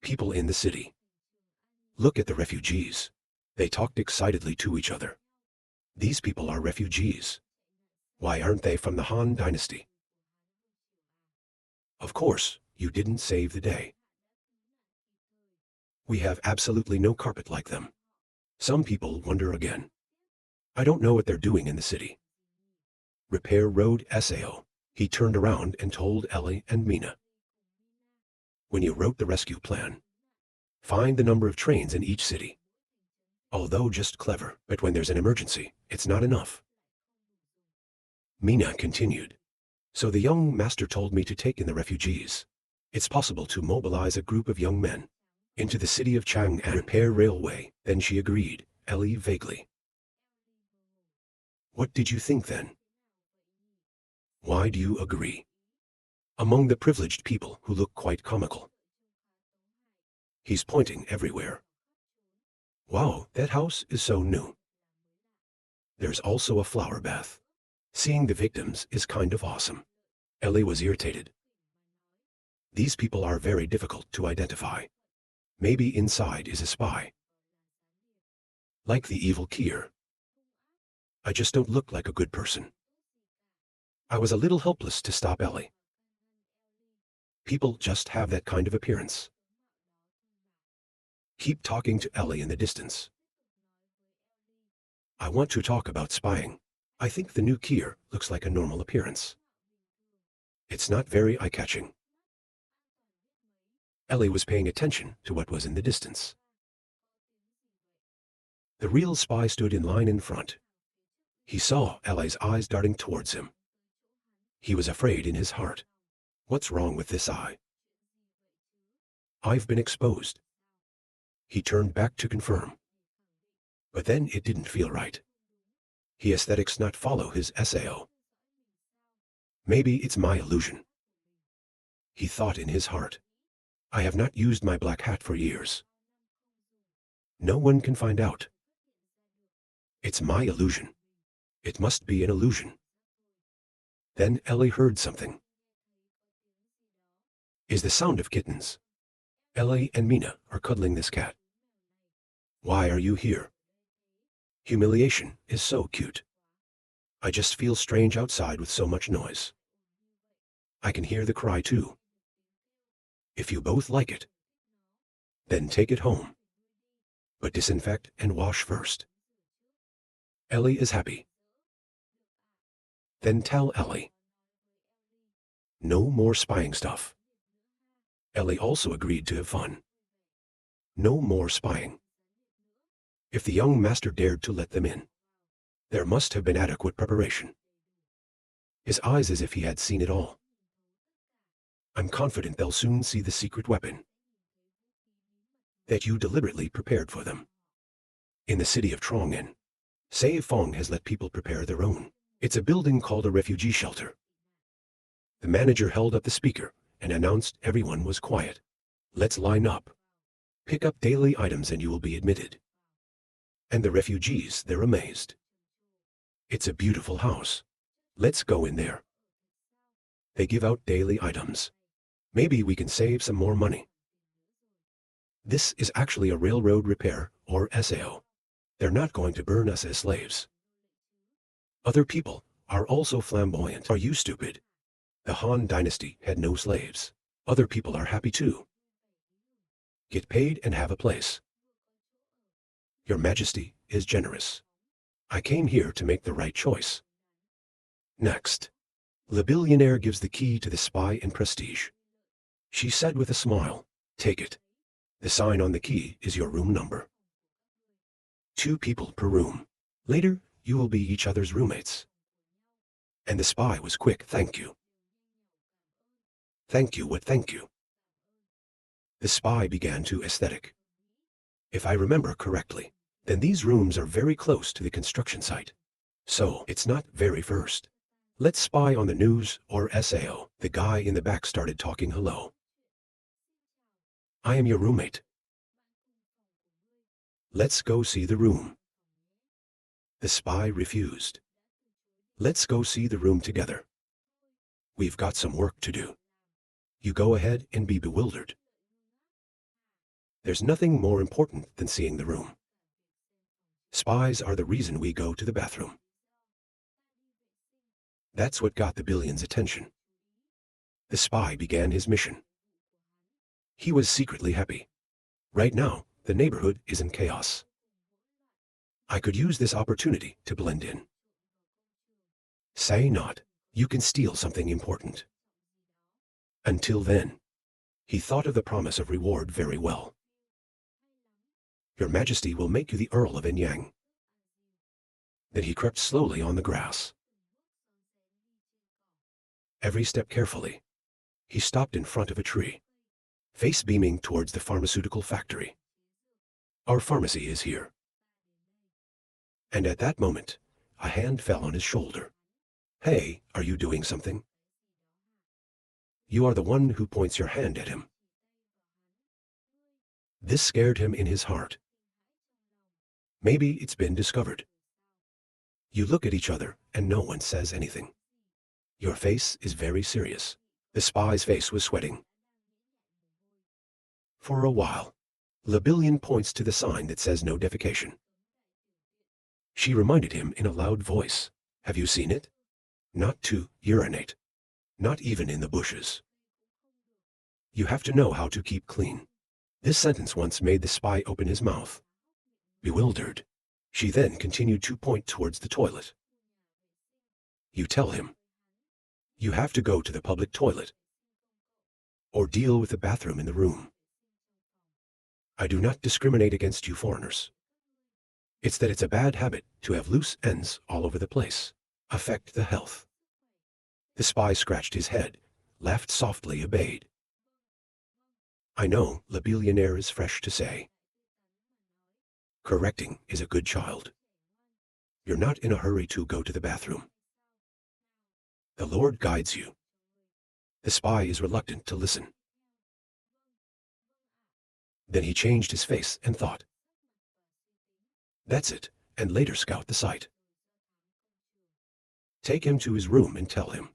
People in the city. Look at the refugees. They talked excitedly to each other. These people are refugees. Why aren't they from the Han dynasty? Of course, you didn't save the day. We have absolutely no carpet like them. Some people wonder again. I don't know what they're doing in the city. Repair road SAO. He turned around and told Ellie and Mina. When you wrote the rescue plan, find the number of trains in each city. Although just clever, but when there's an emergency, it's not enough. Mina continued. So the young master told me to take in the refugees. It's possible to mobilize a group of young men into the city of Chang and repair railway. Then she agreed, Ellie vaguely. What did you think then? Why do you agree? Among the privileged people who look quite comical. He's pointing everywhere. Wow, that house is so new. There's also a flower bath. Seeing the victims is kind of awesome. Ellie was irritated. These people are very difficult to identify. Maybe inside is a spy. Like the evil Kier. I just don't look like a good person. I was a little helpless to stop Ellie. People just have that kind of appearance. Keep talking to Ellie in the distance. I want to talk about spying. I think the new Kier looks like a normal appearance. It's not very eye-catching. Ellie was paying attention to what was in the distance. The real spy stood in line in front. He saw Ellie's eyes darting towards him. He was afraid in his heart. What's wrong with this eye? I've been exposed. He turned back to confirm. But then it didn't feel right. He aesthetics not follow his SAO. Maybe it's my illusion. He thought in his heart. I have not used my black hat for years. No one can find out. It's my illusion. It must be an illusion. Then Ellie heard something. Is the sound of kittens. Ellie and Mina are cuddling this cat. Why are you here? Humiliation is so cute. I just feel strange outside with so much noise. I can hear the cry too. If you both like it, then take it home. But disinfect and wash first. Ellie is happy. Then tell Ellie. No more spying stuff. Ellie also agreed to have fun. No more spying. If the young master dared to let them in, there must have been adequate preparation. His eyes as if he had seen it all. I'm confident they'll soon see the secret weapon that you deliberately prepared for them. In the city of Trongen, Sei Fong has let people prepare their own. It's a building called a refugee shelter. The manager held up the speaker and announced everyone was quiet. Let's line up. Pick up daily items and you will be admitted. And the refugees, they're amazed. It's a beautiful house. Let's go in there. They give out daily items. Maybe we can save some more money. This is actually a railroad repair, or SAO. They're not going to burn us as slaves. Other people are also flamboyant. Are you stupid? The Han dynasty had no slaves. Other people are happy too. Get paid and have a place. Your Majesty is generous. I came here to make the right choice. Next, the billionaire gives the key to the spy and prestige. She said with a smile, take it. The sign on the key is your room number. 2 people per room. Later, you will be each other's roommates. And the spy was quick, thank you. Thank you, what thank you? The spy began to aesthetic. If I remember correctly, then these rooms are very close to the construction site. So, it's not very first. Let's spy on the news, or SAO. The guy in the back started talking hello. I am your roommate. Let's go see the room. The spy refused. Let's go see the room together. We've got some work to do. You go ahead and be bewildered. There's nothing more important than seeing the room. Spies are the reason we go to the bathroom. That's what got the Billion's attention. The spy began his mission. He was secretly happy. Right now, the neighborhood is in chaos. I could use this opportunity to blend in. Say not, you can steal something important. Until then, he thought of the promise of reward very well. Your Majesty will make you the Earl of Enyang. Then he crept slowly on the grass. Every step carefully. He stopped in front of a tree, face beaming towards the pharmaceutical factory. Our pharmacy is here. And at that moment, a hand fell on his shoulder. Hey, are you doing something? You are the one who points your hand at him. This scared him in his heart. Maybe it's been discovered. You look at each other and no one says anything. Your face is very serious. The spy's face was sweating. For a while, Le Billion points to the sign that says no defecation. She reminded him in a loud voice. Have you seen it? Not to urinate. Not even in the bushes. You have to know how to keep clean. This sentence once made the spy open his mouth. Bewildered, she then continued to point towards the toilet. You tell him. You have to go to the public toilet. Or deal with the bathroom in the room. I do not discriminate against you foreigners. It's that it's a bad habit to have loose ends all over the place. Affect the health. The spy scratched his head, laughed softly, obeyed. I know Le Billionaire is fresh to say. Correcting is a good child. You're not in a hurry to go to the bathroom. The Lord guides you. The spy is reluctant to listen. Then he changed his face and thought. That's it, and later scout the site. Take him to his room and tell him.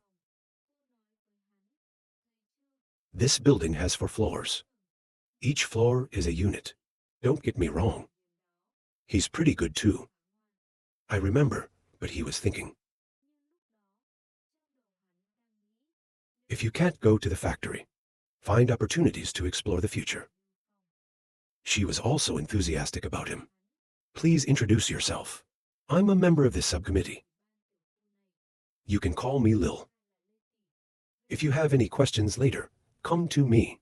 This building has 4 floors. Each floor is a unit. Don't get me wrong. He's pretty good too. I remember, but he was thinking. If you can't go to the factory, find opportunities to explore the future. She was also enthusiastic about him. Please introduce yourself. I'm a member of this subcommittee. You can call me Lil. If you have any questions later, come to me.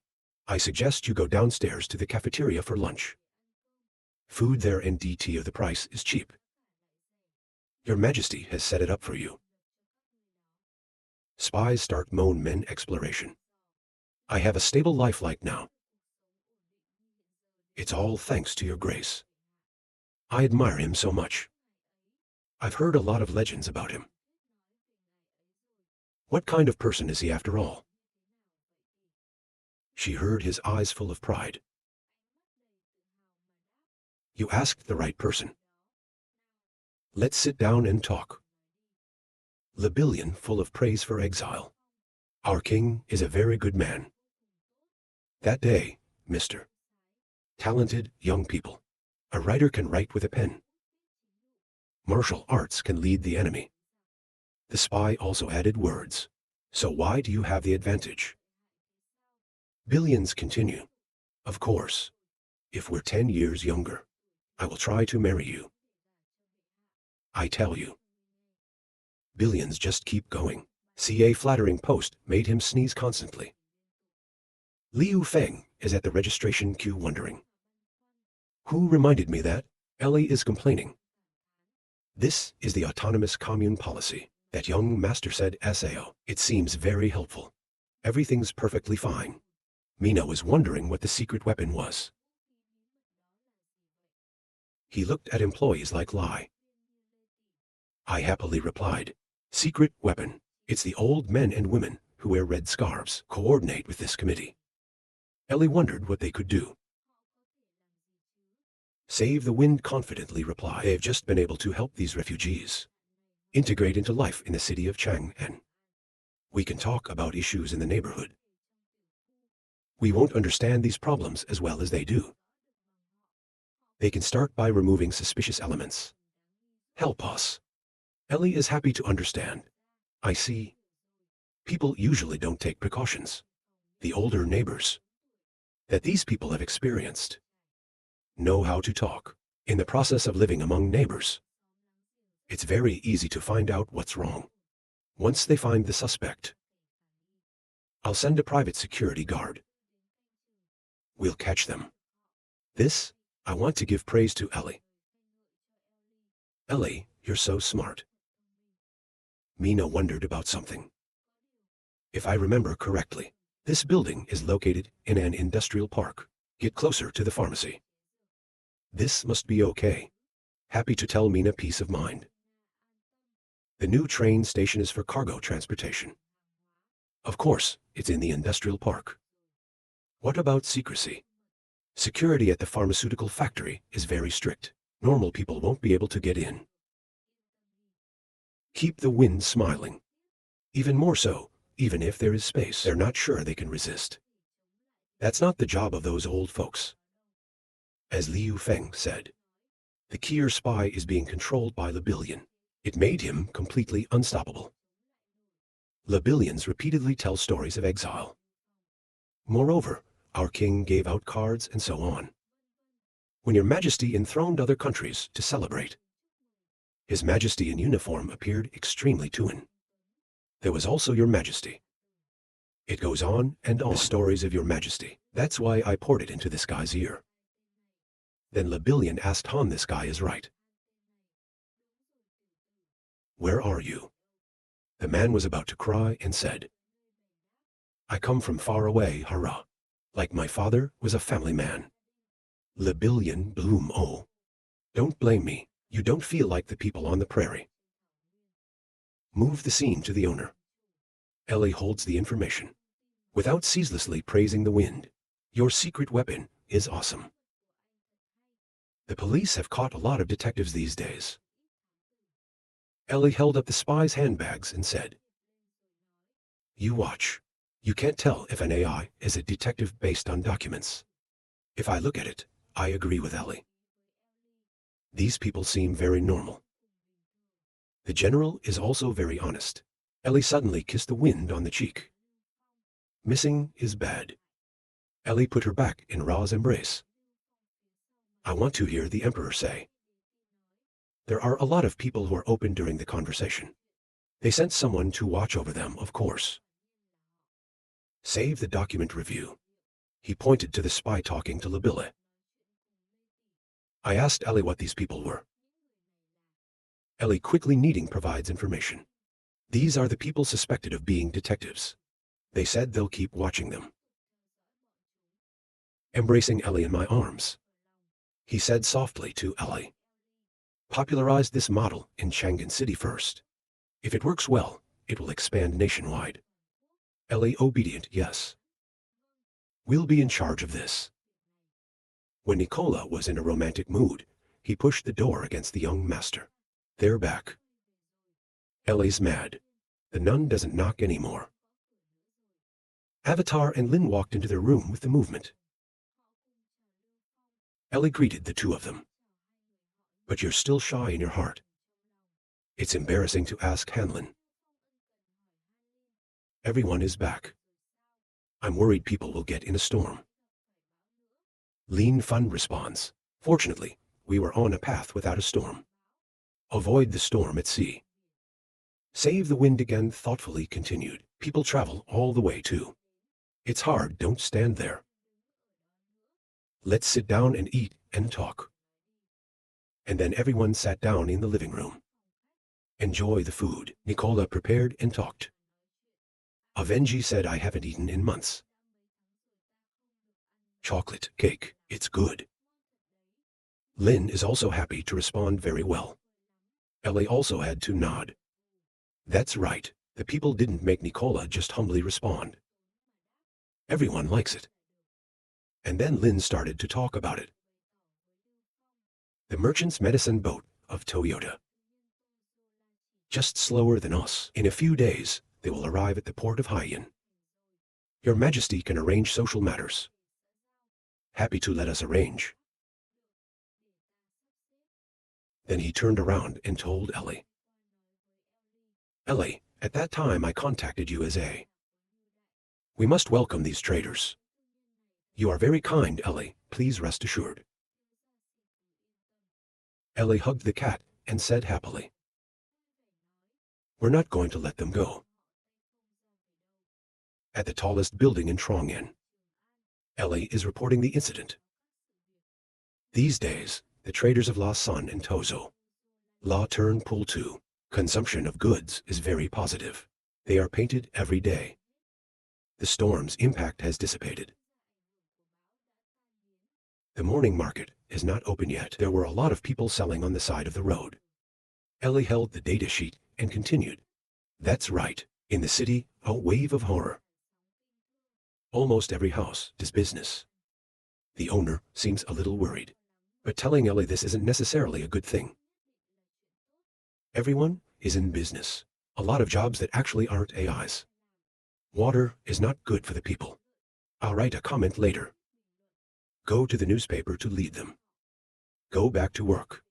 I suggest you go downstairs to the cafeteria for lunch. Food there and DT of the price is cheap. Your Majesty has set it up for you. Spies start Moan Men exploration. I have a stable life like now. It's all thanks to your grace. I admire him so much. I've heard a lot of legends about him. What kind of person is he after all? She heard his eyes full of pride. You asked the right person. Let's sit down and talk. Le Billion full of praise for exile. Our king is a very good man. That day, Mr. Talented young people. A writer can write with a pen. Martial arts can lead the enemy. The spy also added words. So why do you have the advantage? Billions continue. Of course. If we're 10 years younger, I will try to marry you. I tell you. Billions just keep going. See, a flattering post made him sneeze constantly. Liu Feng is at the registration queue wondering. Who reminded me that? Ellie is complaining. This is the autonomous commune policy. That young master said SAO. It seems very helpful. Everything's perfectly fine. Mina was wondering what the secret weapon was. He looked at employees like Lai. I happily replied, secret weapon. It's the old men and women who wear red scarves. Coordinate with this committee. Ellie wondered what they could do. Save the Wind confidently replied, they've just been able to help these refugees integrate into life in the city of Chang'an. We can talk about issues in the neighborhood. We won't understand these problems as well as they do. They can start by removing suspicious elements. Help us. Ellie is happy to understand. I see. People usually don't take precautions. The older neighbors that these people have experienced know how to talk. In the process of living among neighbors, it's very easy to find out what's wrong. Once they find the suspect, I'll send a private security guard. We'll catch them. This, I want to give praise to Ellie. Ellie, you're so smart. Mina wondered about something. If I remember correctly, this building is located in an industrial park. Get closer to the pharmacy. This must be okay. Happy to tell Mina peace of mind. The new train station is for cargo transportation. Of course, it's in the industrial park. What about secrecy? Security at the pharmaceutical factory is very strict. Normal people won't be able to get in. Keep the wind smiling. Even more so, even if there is space, they're not sure they can resist. That's not the job of those old folks. As Liu Feng said, the Kier spy is being controlled by Lebillion. It made him completely unstoppable. Lebillions repeatedly tell stories of exile. Moreover, our king gave out cards and so on. When your majesty enthroned other countries to celebrate, his majesty in uniform appeared extremely Tuan. There was also your majesty. It goes on and on. The stories of your majesty. That's why I poured it into this guy's ear. Then Lebillion asked Han, this guy is right. Where are you? The man was about to cry and said, I come from far away, hurrah. Like my father was a family man. Lebillion Bloom, oh. Don't blame me, you don't feel like the people on the prairie. Move the scene to the owner. Ellie holds the information, without ceaselessly praising the wind. Your secret weapon is awesome. The police have caught a lot of detectives these days. Ellie held up the spy's handbags and said, You watch. You can't tell if an AI is a detective based on documents. If I look at it, I agree with Ellie. These people seem very normal. The general is also very honest. Ellie suddenly kissed the wind on the cheek. Missing is bad. Ellie put her back in Ra's embrace. I want to hear the Emperor say. There are a lot of people who are open during the conversation. They sent someone to watch over them, of course. Save the document review. He pointed to the spy talking to Labille. I asked Ellie what these people were. Ellie quickly needing provides information. These are the people suspected of being detectives. They said they'll keep watching them. Embracing Ellie in my arms, he said softly to Ellie. Popularize this model in Chang'an City first. If it works well, it will expand nationwide. Ellie obedient, yes. We'll be in charge of this. When Nicola was in a romantic mood, he pushed the door against the young master. They're back. Ellie's mad. The nun doesn't knock anymore. Avatar and Lin walked into their room with the movement. Ellie greeted the two of them. But you're still shy in your heart. It's embarrassing to ask Hanlin. Everyone is back. I'm worried people will get in a storm. Lean Fun responds. Fortunately, we were on a path without a storm. Avoid the storm at sea. Save the wind again thoughtfully continued. People travel all the way too. It's hard, don't stand there. Let's sit down and eat and talk. And then everyone sat down in the living room. Enjoy the food. Nicola prepared and talked. Avenji said I haven't eaten in months. Chocolate cake, it's good. Lin is also happy to respond very well. Ellie also had to nod. That's right, the people didn't make Nicola just humbly respond. Everyone likes it. And then Lin started to talk about it. The merchant's medicine boat of Toyota. Just slower than us. In a few days, they will arrive at the port of Haiyan. Your Majesty can arrange social matters. Happy to let us arrange. Then he turned around and told Ellie. Ellie, at that time I contacted you as a. We must welcome these traders. You are very kind, Ellie, please rest assured. Ellie hugged the cat and said happily. We're not going to let them go. At the tallest building in Trondheim, Ellie is reporting the incident. These days, the traders of La Sun and Tozo, La Turn Pool 2, consumption of goods is very positive. They are painted every day. The storm's impact has dissipated. The morning market is not open yet. There were a lot of people selling on the side of the road. Ellie held the data sheet and continued. That's right. In the city, a wave of horror. Almost every house does business. The owner seems a little worried, but telling Ellie this isn't necessarily a good thing. Everyone is in business. A lot of jobs that actually aren't AIs. Water is not good for the people. I'll write a comment later. Go to the newspaper to lead them. Go back to work.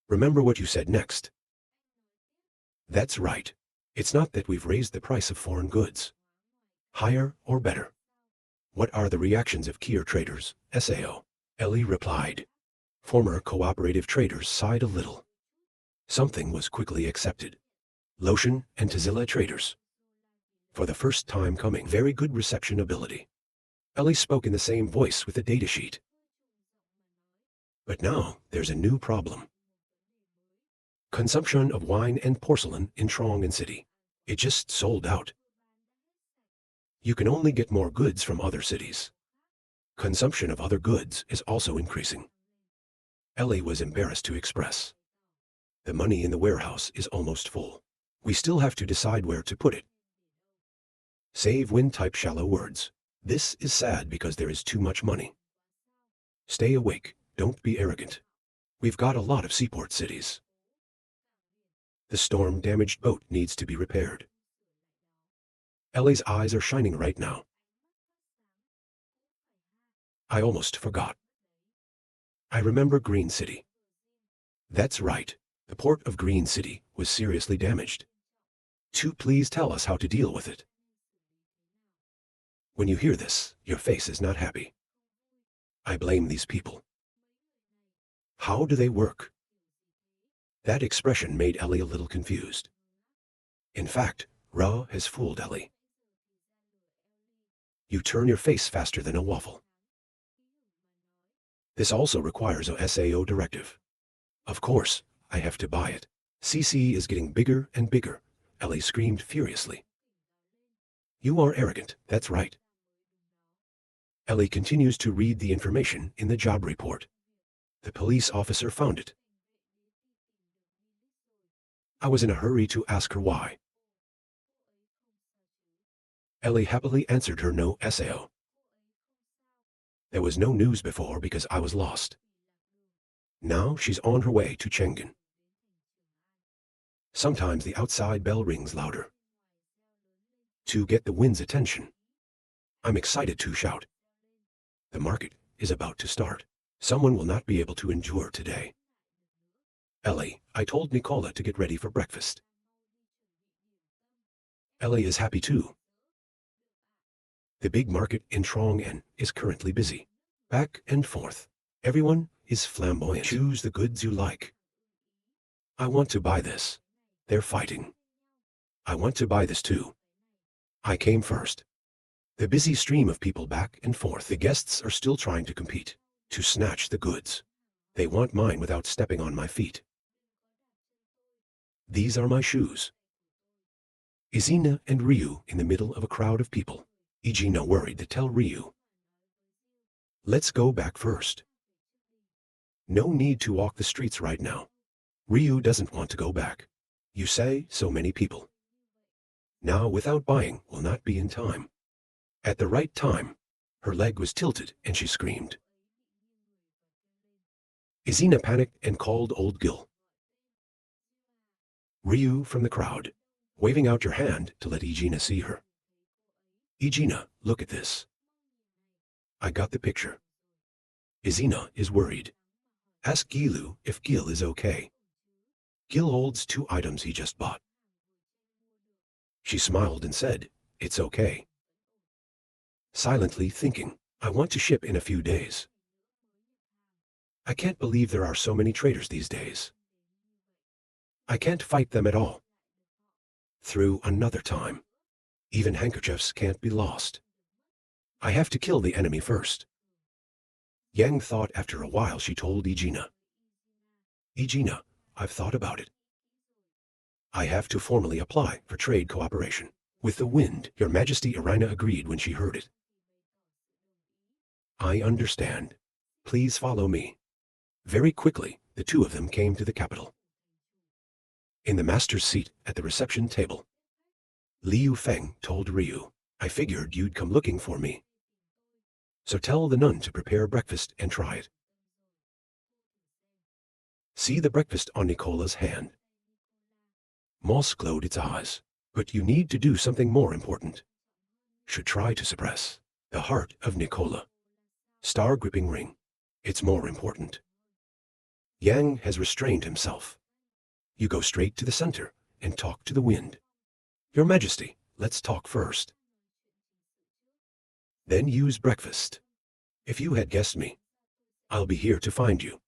Remember what you said next. That's right. It's not that we've raised the price of foreign goods. Higher or better. What are the reactions of Kier traders, SAO? Ellie replied. Former cooperative traders sighed a little. Something was quickly accepted. Lotion and Tazilla traders. For the first time coming, very good reception ability. Ellie spoke in the same voice with the datasheet. But now, there's a new problem. Consumption of wine and porcelain in Trondheim City. It just sold out. You can only get more goods from other cities. Consumption of other goods is also increasing. Ellie was embarrassed to express. The money in the warehouse is almost full. We still have to decide where to put it. Save when type shallow words. This is sad because there is too much money. Stay awake, don't be arrogant. We've got a lot of seaport cities. The storm-damaged boat needs to be repaired. Ellie's eyes are shining right now. I almost forgot. I remember Green City. That's right, the port of Green City was seriously damaged. Please tell us how to deal with it. When you hear this, your face is not happy. I blame these people. How do they work? That expression made Ellie a little confused. In fact, Ra has fooled Ellie. You turn your face faster than a waffle. This also requires a SAO directive. Of course, I have to buy it. CC is getting bigger and bigger, Ellie screamed furiously. You are arrogant, that's right. Ellie continues to read the information in the job report. The police officer found it. I was in a hurry to ask her why. Ellie happily answered her no SAO. There was no news before because I was lost. Now she's on her way to Chengen. Sometimes the outside bell rings louder. To get the wind's attention. I'm excited to shout. The market is about to start. Someone will not be able to endure today. Ellie, I told Nicola to get ready for breakfast. Ellie is happy too. The big market in Trondheim is currently busy. Back and forth. Everyone is flamboyant. Choose the goods you like. I want to buy this. They're fighting. I want to buy this too. I came first. The busy stream of people back and forth. The guests are still trying to compete, to snatch the goods. They want mine without stepping on my feet. These are my shoes. Izina and Ryu in the middle of a crowd of people. Igina worried to tell Ryu. Let's go back first. No need to walk the streets right now. Ryu doesn't want to go back. You say so many people. Now without buying will not be in time. At the right time, her leg was tilted and she screamed. Izina panicked and called old Gil. Ryu from the crowd, waving out your hand to let Igina see her. Igina, look at this. I got the picture. Izina is worried. Ask Gilu if Gil is okay. Gil holds 2 items he just bought. She smiled and said, "It's okay." Silently thinking, I want to ship in a few days. I can't believe there are so many traders these days. I can't fight them at all. Through another time. Even handkerchiefs can't be lost. I have to kill the enemy first. Yang thought. After a while she told Igina. Igina, I've thought about it. I have to formally apply for trade cooperation with the wind. Your Majesty. Irina agreed when she heard it. I understand. Please follow me. Very quickly, the 2 of them came to the capital. In the master's seat at the reception table, Liu Feng told Ryu, I figured you'd come looking for me. So tell the nun to prepare breakfast and try it. See the breakfast on Nicola's hand. Moss glowed its eyes. But you need to do something more important. Should try to suppress the heart of Nicola. Star gripping ring. It's more important. Yang has restrained himself. You go straight to the center and talk to the wind. Your Majesty, let's talk first. Then use breakfast. If you had guessed me, I'll be here to find you.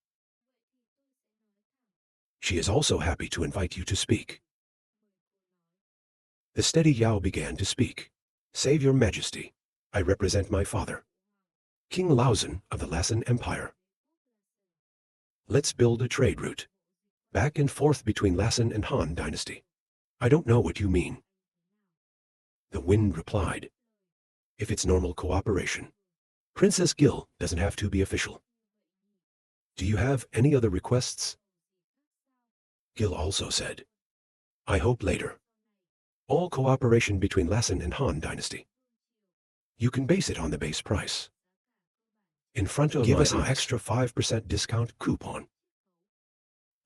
She is also happy to invite you to speak. The steady Yao began to speak. Save your Majesty. I represent my father, King Laozen of the Lassen Empire. Let's build a trade route. Back and forth between Lassen and Han Dynasty. I don't know what you mean. The wind replied. If it's normal cooperation, Princess Gil doesn't have to be official. Do you have any other requests? Gil also said. I hope later. All cooperation between Lassen and Han Dynasty. You can base it on the base price. In front of Give us an extra 5% discount coupon.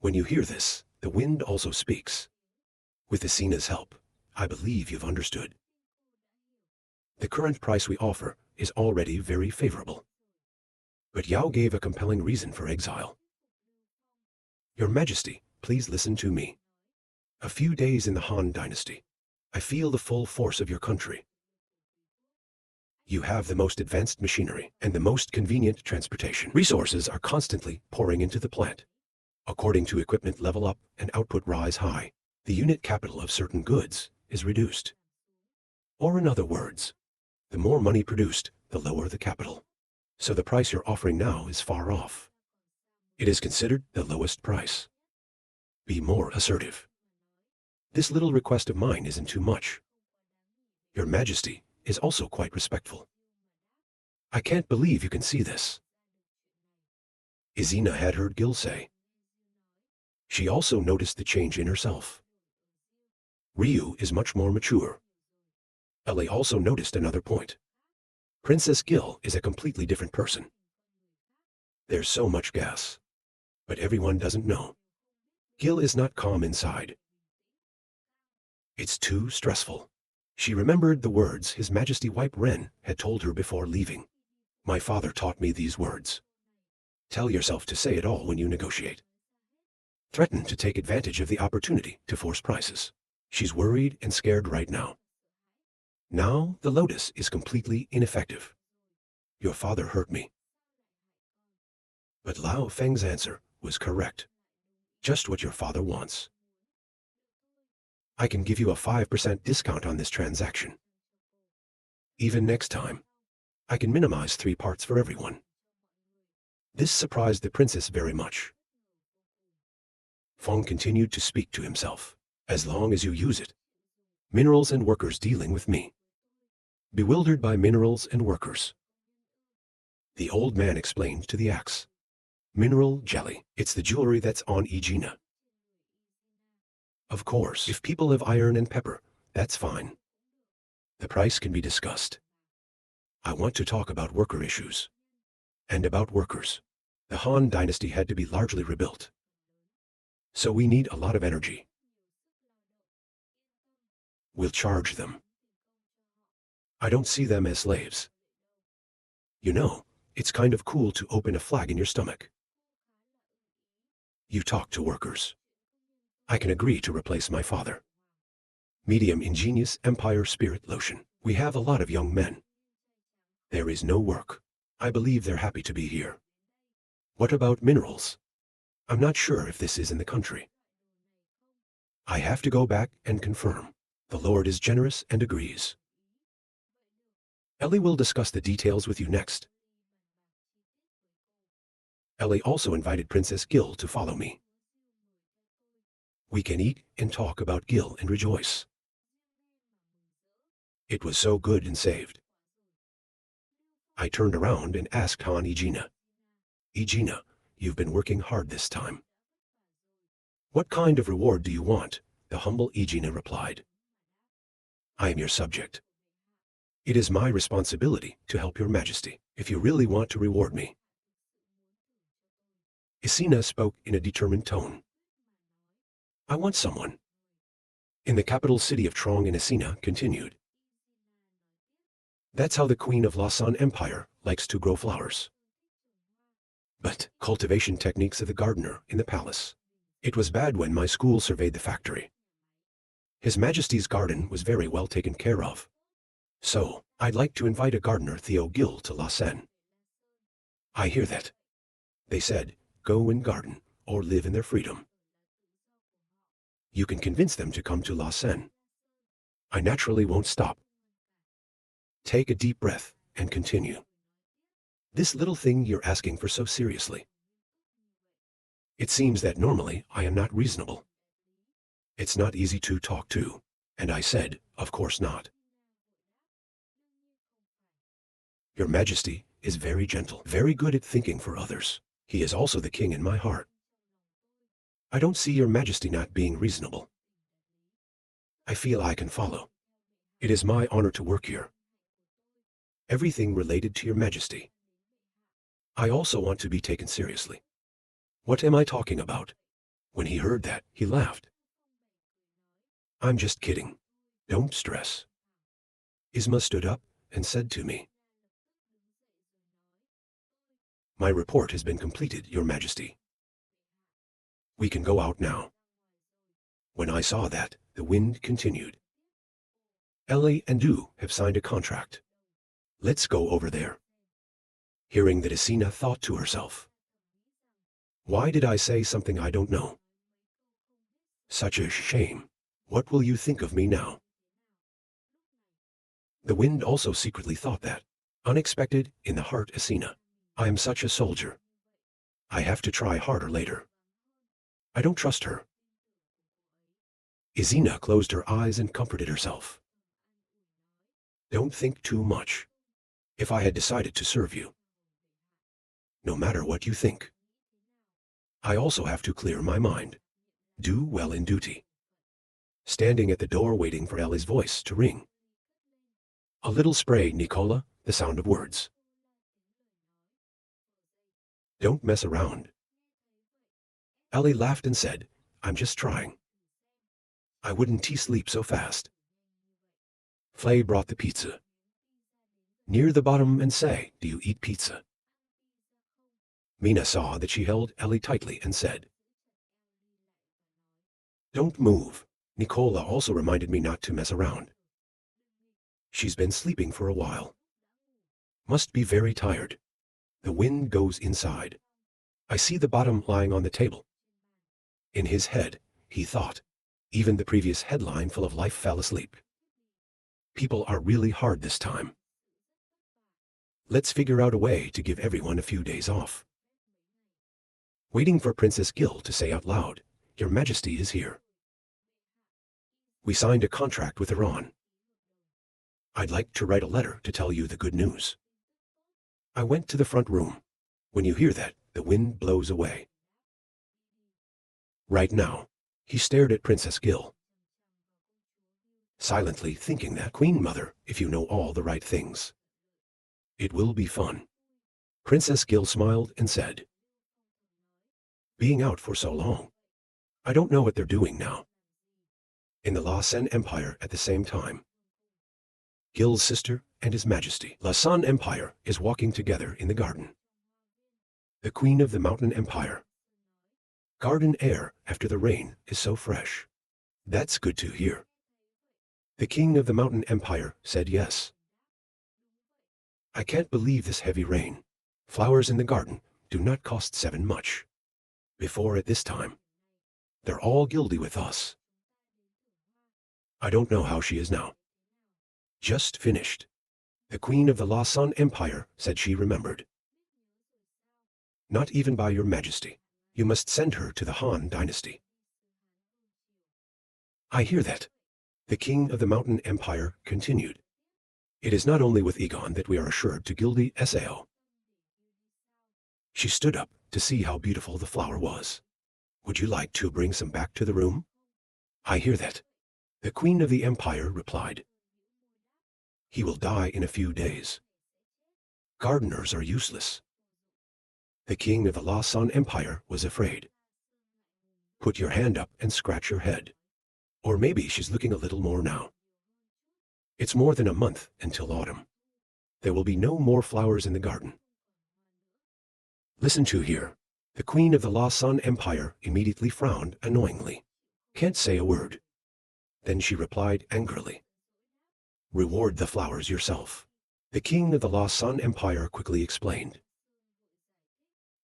When you hear this, the wind also speaks. With Asina's help, I believe you've understood. The current price we offer is already very favorable. But Yao gave a compelling reason for exile. Your Majesty, please listen to me. A few days in the Han Dynasty, I feel the full force of your country. You have the most advanced machinery and the most convenient transportation. Resources are constantly pouring into the plant. According to equipment level up and output rise high, the unit capital of certain goods is reduced. Or in other words, the more money produced, the lower the capital. So the price you're offering now is far off. It is considered the lowest price. Be more assertive. This little request of mine isn't too much. Your Majesty is also quite respectful. I can't believe you can see this. Izina had heard Gil say. She also noticed the change in herself. Ryu is much more mature. Ellie also noticed another point. Princess Gil is a completely different person. There's so much gas. But everyone doesn't know. Gil is not calm inside. It's too stressful. She remembered the words His Majesty Wipe Ren had told her before leaving. My father taught me these words. Tell yourself to say it all when you negotiate. Threaten to take advantage of the opportunity to force prices. She's worried and scared right now. Now the lotus is completely ineffective. Your father hurt me. But Lao Feng's answer was correct. Just what your father wants. I can give you a 5% discount on this transaction. Even next time, I can minimize 3 parts for everyone. This surprised the princess very much. Feng continued to speak to himself. As long as you use it. Minerals and workers dealing with me. Bewildered by minerals and workers. The old man explained to the axe. Mineral jelly. It's the jewelry that's on Igina. Of course, if people have iron and pepper, that's fine. The price can be discussed. I want to talk about worker issues. And about workers. The Han Dynasty had to be largely rebuilt. So we need a lot of energy. We'll charge them. I don't see them as slaves. You know, it's kind of cool to open a flag in your stomach. You talk to workers. I can agree to replace my father. Medium ingenious Empire Spirit Lotion. We have a lot of young men. There is no work. I believe they're happy to be here. What about minerals? I'm not sure if this is in the country. I have to go back and confirm. The Lord is generous and agrees. Ellie will discuss the details with you next. Ellie also invited Princess Gil to follow me. We can eat and talk about Gil and rejoice. It was so good and saved. I turned around and asked Han Egina. Egina, you've been working hard this time. What kind of reward do you want? The humble Egina replied. I am your subject. It is my responsibility to help your majesty, if you really want to reward me. Isina spoke in a determined tone. I want someone. In the capital city of Trong, and Isina continued. That's how the Queen of Lausanne Empire likes to grow flowers. But cultivation techniques of the gardener in the palace. It was bad when my school surveyed the factory. His Majesty's garden was very well taken care of. So, I'd like to invite a gardener Theo Gil to Lausanne. I hear that. They said, go and garden, or live in their freedom. You can convince them to come to Lausanne. I naturally won't stop. Take a deep breath and continue. This little thing you're asking for so seriously. It seems that normally I am not reasonable. It's not easy to talk to, and I said, of course not. Your Majesty is very gentle, very good at thinking for others. He is also the king in my heart. I don't see your Majesty not being reasonable. I feel I can follow. It is my honor to work here. Everything related to your Majesty. I also want to be taken seriously. What am I talking about? When he heard that, he laughed. I'm just kidding. Don't stress. Isma stood up and said to me, my report has been completed, Your Majesty. We can go out now. When I saw that, the wind continued. Ellie and Du have signed a contract. Let's go over there. Hearing that, Isina thought to herself, why did I say something I don't know? Such a shame. What will you think of me now? The wind also secretly thought that. Unexpected in the heart, Isina. I am such a soldier. I have to try harder later. I don't trust her. Isina closed her eyes and comforted herself. Don't think too much. If I had decided to serve you, no matter what you think, I also have to clear my mind. Do well in duty. Standing at the door waiting for Ellie's voice to ring. A little spray, Nicola, the sound of words. Don't mess around. Ellie laughed and said, I'm just trying. I wouldn't sleep so fast. Flay brought the pizza. Near the bottom and say, do you eat pizza? Mina saw that she held Ellie tightly and said, don't move. Nicola also reminded me not to mess around. She's been sleeping for a while. Must be very tired. The wind goes inside. I see the bottom lying on the table. In his head, he thought, even the previous headline full of life fell asleep. People are really hard this time. Let's figure out a way to give everyone a few days off. Waiting for Princess Gil to say out loud, Your Majesty is here. We signed a contract with Iran. I'd like to write a letter to tell you the good news. I went to the front room. When you hear that, the wind blows away. Right now, he stared at Princess Gil, silently thinking that, Queen Mother, if you know all the right things, it will be fun. Princess Gil smiled and said, being out for so long, I don't know what they're doing now. In the Lausanne Empire at the same time, Gil's sister and His Majesty, Lausanne Empire, is walking together in the garden. The Queen of the Mountain Empire Garden air after the rain is so fresh. That's good to hear. The king of the mountain empire said yes. I can't believe this heavy rain. Flowers in the garden do not cost 7 much. Before at this time. They're all guilty with us. I don't know how she is now. Just finished. The queen of the Lawson Empire said she remembered. Not even by your majesty. You must send her to the Han dynasty. I hear that. The king of the mountain empire continued. It is not only with Egon that we are assured to gildy Sao. She stood up to see how beautiful the flower was. Would you like to bring some back to the room? I hear that. The queen of the empire replied. He will die in a few days. Gardeners are useless. The king of the Lawson Empire was afraid. Put your hand up and scratch your head. Or maybe she's looking a little more now. It's more than a month until autumn. There will be no more flowers in the garden. Listen to here. The queen of the Lawson Empire immediately frowned annoyingly. Can't say a word. Then she replied angrily. Reward the flowers yourself. The king of the Lawson Empire quickly explained.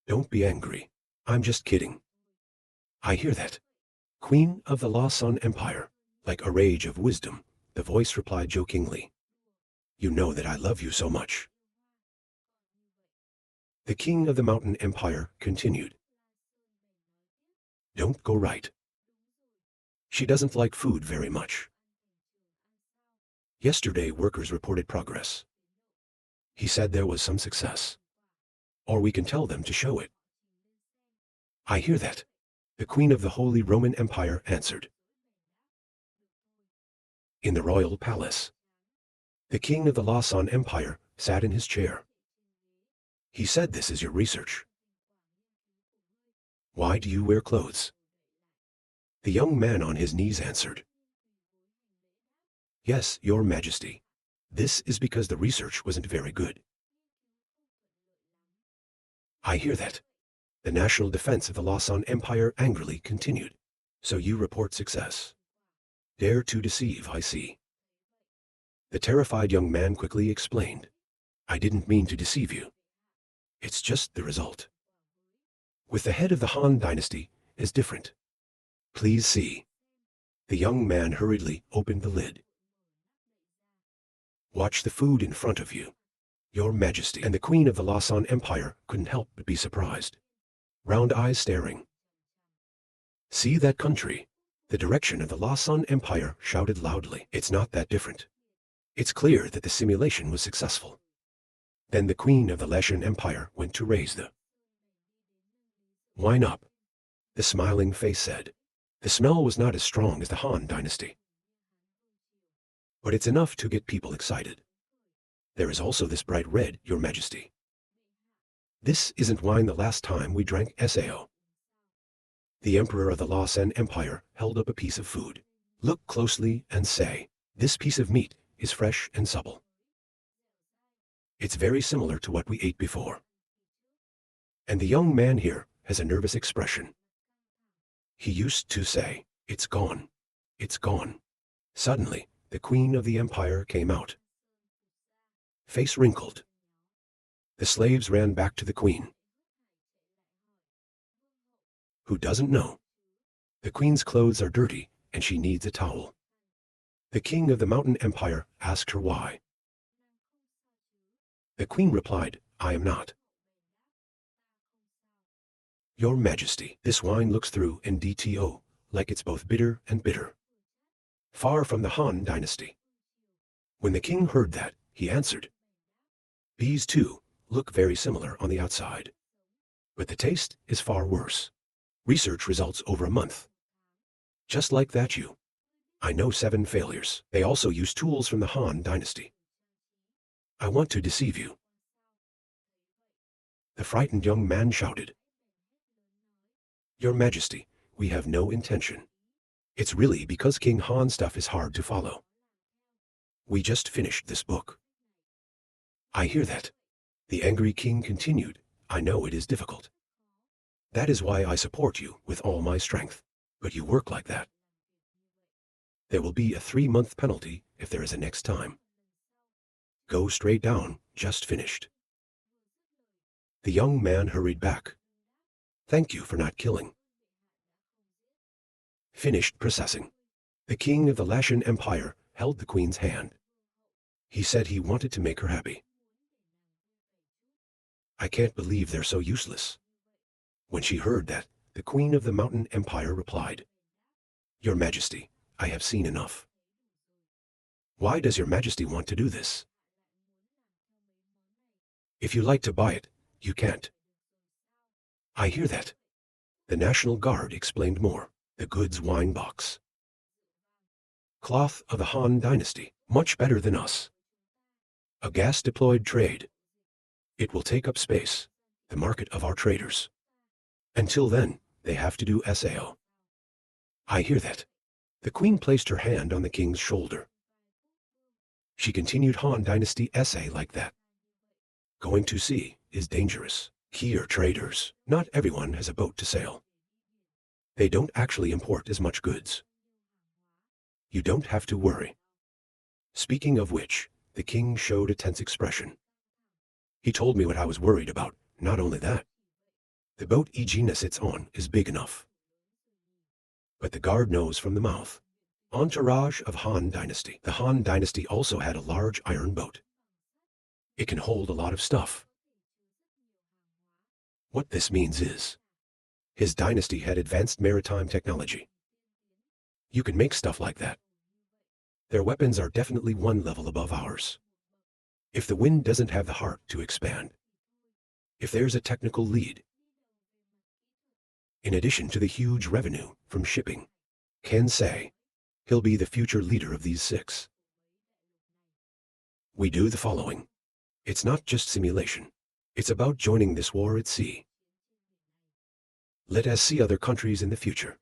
Don't be angry. I'm just kidding. I hear that. Queen of the Lawson Empire, like a rage of wisdom, the voice replied jokingly. You know that I love you so much. The king of the mountain empire continued. Don't go right. She doesn't like food very much. Yesterday workers reported progress. He said there was some success. Or we can tell them to show it. I hear that. The queen of the Holy Roman Empire answered. In the royal palace, the king of the Lawson Empire sat in his chair. He said, this is your research. Why do you wear clothes? The young man on his knees answered. Yes, your majesty. This is because the research wasn't very good. I hear that. The national defense of the Lawson Empire angrily continued. So you report success. Dare to deceive, I see. The terrified young man quickly explained. I didn't mean to deceive you. It's just the result. With the head of the Han dynasty is different. Please see. The young man hurriedly opened the lid. Watch the food in front of you. Your majesty and the queen of the Lawson Empire couldn't help but be surprised. Round eyes staring. See that country? The direction of the Lawson Empire shouted loudly. It's not that different. It's clear that the simulation was successful. Then the queen of the Leshan Empire went to raise the wine up. The smiling face said. The smell was not as strong as the Han dynasty. But it's enough to get people excited. There is also this bright red, your majesty. This isn't wine the last time we drank Sao. The emperor of the Lawson Empire held up a piece of food. Look closely and say, this piece of meat is fresh and supple. It's very similar to what we ate before. And the young man here has a nervous expression. He used to say, it's gone. It's gone. Suddenly, the queen of the empire came out. Face wrinkled. The slaves ran back to the queen. Who doesn't know? The queen's clothes are dirty and she needs a towel. The king of the mountain empire asked her why. The queen replied, I am not. Your majesty, this wine looks through and DTO, like it's both bitter and bitter. Far from the Han dynasty. When the king heard that, he answered. These two look very similar on the outside. But the taste is far worse. Research results over a month. Just like that I know 7 failures. They also use tools from the Han dynasty. I want to deceive you. The frightened young man shouted. Your majesty, we have no intention. It's really because King Han stuff is hard to follow. We just finished this book. I hear that. The angry king continued. I know it is difficult. That is why I support you with all my strength. But you work like that. There will be a 3-month penalty if there is a next time. Go straight down, just finished. The young man hurried back. Thank you for not killing. Finished processing. The king of the Lashan Empire held the queen's hand. He said he wanted to make her happy. I can't believe they're so useless. When she heard that, the queen of the Mountain Empire replied, Your Majesty, I have seen enough. Why does your Majesty want to do this? If you like to buy it, you can't. I hear that. The National Guard explained more. The goods wine box. Cloth of the Han Dynasty, much better than us. A gas-deployed trade. It will take up space, the market of our traders. Until then, they have to do SAO. I hear that. The queen placed her hand on the king's shoulder. She continued Han Dynasty SA like that. Going to sea is dangerous. Here traders, not everyone has a boat to sail. They don't actually import as much goods. You don't have to worry. Speaking of which, the king showed a tense expression. He told me what I was worried about. Not only that, the boat Egina sits on is big enough. But the guard knows from the mouth. Entourage of Han Dynasty. The Han Dynasty also had a large iron boat. It can hold a lot of stuff. What this means is, his dynasty had advanced maritime technology. You can make stuff like that. Their weapons are definitely one level above ours. If the wind doesn't have the heart to expand. If there's a technical lead. In addition to the huge revenue from shipping, can say, he'll be the future leader of these 6. We do the following. It's not just simulation. It's about joining this war at sea. Let us see other countries in the future.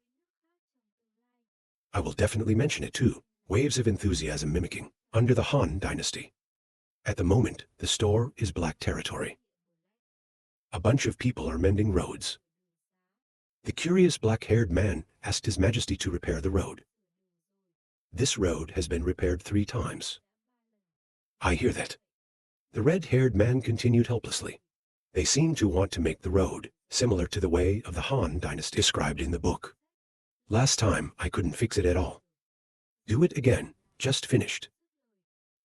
I will definitely mention it too. Waves of enthusiasm mimicking, under the Han Dynasty. At the moment, the store is black territory. A bunch of people are mending roads. The curious black-haired man asked His Majesty to repair the road. This road has been repaired 3 times. I hear that. The red-haired man continued helplessly. They seem to want to make the road similar to the way of the Han Dynasty described in the book. Last time, I couldn't fix it at all. Do it again, just finished.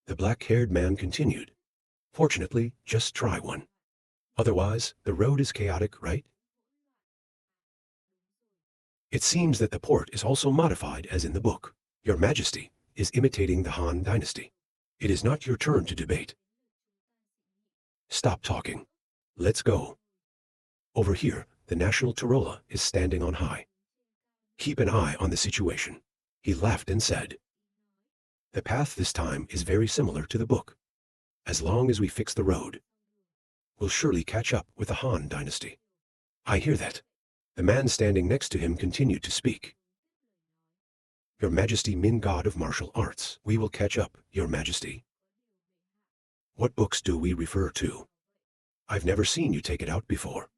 The black-haired man continued. Fortunately, just try one. Otherwise, the road is chaotic, right? It seems that the port is also modified as in the book. Your Majesty is imitating the Han Dynasty. It is not your turn to debate. Stop talking. Let's go. Over here, the National Torola is standing on high. Keep an eye on the situation. He laughed and said, The path this time is very similar to the book. As long as we fix the road, we'll surely catch up with the Han Dynasty. I hear that. The man standing next to him continued to speak. Your Majesty, Min God of Martial Arts, we will catch up, Your Majesty. What books do we refer to? I've never seen you take it out before.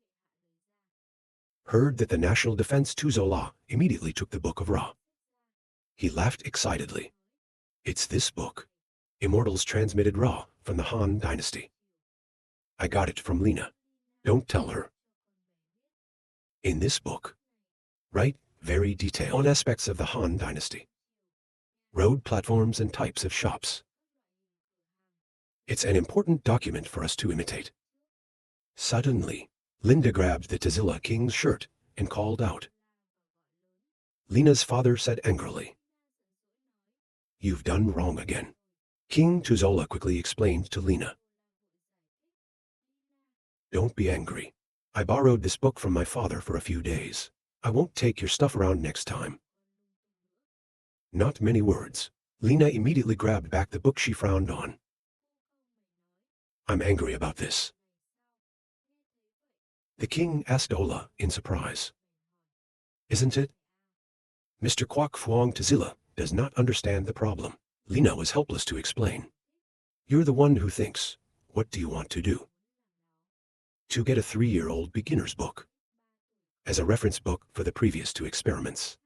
Heard that the National Defense Tuzola immediately took the Book of Ra. He laughed excitedly. It's this book. Immortals transmitted Ra from the Han Dynasty. I got it from Lena. Don't tell her. In this book, write very detailed on aspects of the Han Dynasty. Road platforms and types of shops. It's an important document for us to imitate. Suddenly, Linda grabbed the Tazilla king's shirt and called out. Lena's father said angrily, You've done wrong again. King Tuzola quickly explained to Lena. Don't be angry. I borrowed this book from my father for a few days. I won't take your stuff around next time. Not many words. Lena immediately grabbed back the book she frowned on. I'm angry about this. The king asked Ola in surprise. Isn't it? Mr. Kwok Fuang Tazilla does not understand the problem. Lena was helpless to explain. You're the one who thinks. What do you want to do? To get a 3-year-old beginner's book. as a reference book for the previous two experiments.